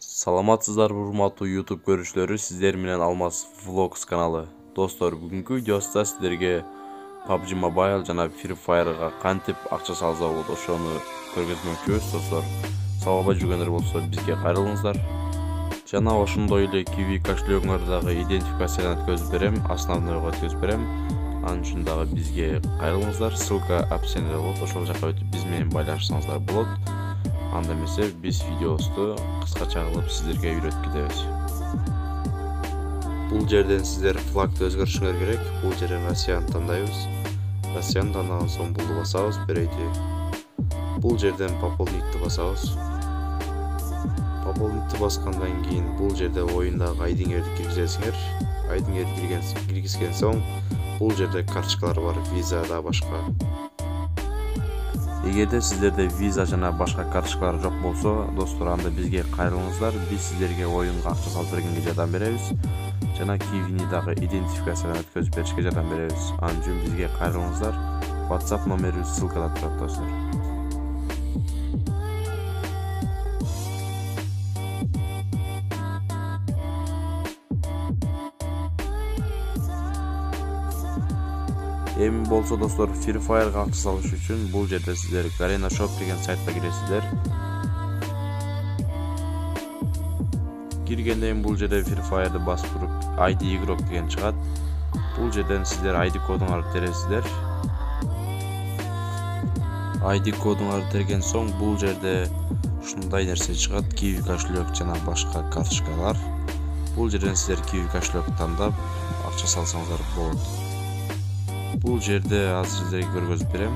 Саламатсыздар урматтуу YouTube көрүүчүлөрү, сиздер менен Алмаз Vlogs каналы. Достор, бүгүнкү видеосунда сиздерге PUBG Mobile жана Free Fire'га кантип акча салса болот, ошону көргөзмөкчүбүз. Достор, салбай жүргөндөр болсо бизге кайрылыңыздар. Жана ошондой эле Kiwi кошелегиңөрдөгү идентификациядан өткөзүп берем, основнойго өткөзүп берем. Анын үчүн дагы бизге кайрылыңыздар. Ссылка описаниеде болот, ошол жака өтүп биз менен байланышсаңыздар болот. Анда эмесе биз видеобузду кыскача кылып сиздерге үйрөтүп кетебиз. Бул жерден сиздер флагды өзгөртүшүңөр керек. Бул жерден Россияны тандайбыз. Россияны тандаган соң булду басабыз, берейти. Бул жерден пополнитти басабыз. Пополнитти баскандан кийин бул жерде оюндагы айдиңерди киргизесиңер. Айдиңерди киргизген соң бул жерде карточкалар бар, виза да башка. Эгерде сиздерде виза жана башка карточкалар жок болсо, достор, анда бизге кайрылыңыздар. Биз сиздерге оюнга акча салып бергенге жардам беребиз. Жана Kiwi'ни дагы идентификациядан өткөзүп беришке жардам беребиз. Анын үчүн бизге кайрылыңыздар. WhatsApp номерибиз ссылкада турат, достор. Эми болсо, достор, Free Fire'га акча салыш үчүн бул жерде сиздер Garena Shop деген сайтка киресиздер. Киргенден бул жерде Free Fire'ды басып туруп ID игрок деген чыгат. Бул жерден сиздер ID кодуңарды тересиздер. ID кодуңарды терген соң бул жерде ушундай нерсе чыгат: Kiwi кошелек жана башка карточкалар. Бул жерден сиздер Kiwi кошелекти тандап акча салсаңыздар болот. Бул жерде азыр сиздерге көргөзүп берем.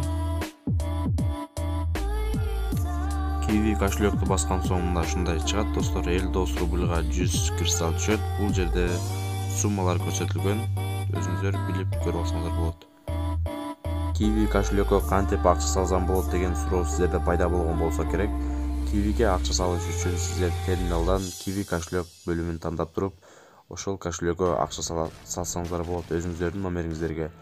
Kiwi кошелекти баскан соң мында ушундай чыгат, достор. 59 рубльга 100 кристалл түшөт. Бул жерде суммалар көрсөтүлгөн. Өзүңүздөр билип көрүп алсаңыздар болот. Kiwi кошелекке кантип акча салсам болот деген суроо сиздерде пайда болгон болсо керек. Kiwi'ге акча салыш үчүн сиздер терминалдан Kiwi кошелек бөлүмүн тандап туруп, ошол кошелекке акча салсаңыздар болот өзүңүздөрдүн номериңиздерге.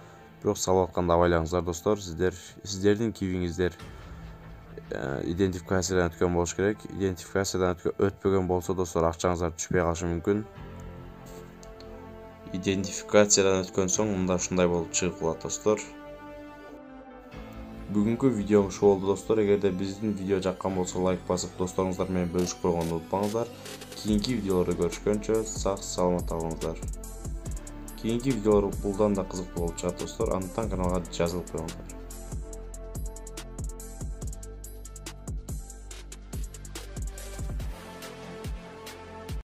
Бирок салып атканда абайлаңыздар, достор. Сиздердин Kiwi'ңиздер идентификациядан өткөн болуш керек. Идентификациядан өтпөгөн болсо, достор, акчаңыздар түшпөй калышы мүмкүн. Идентификациядан өткөн соң мында ушундай болуп чыгып калат, достор. Бүгүнкү видеом ушул болду, достор. Эгерде биздин видео жаккан болсо, лайк басып, досторуңуздар менен бөлүшүп койгонду унутпаңыздар. Кийинки видеолордо көрүшкөнчө сак саламатта болуңуздар. Кийинки видеолор булдан да кызыктуу болуп чыгат, достор. Андыктан каналга жазылып коюңуздар.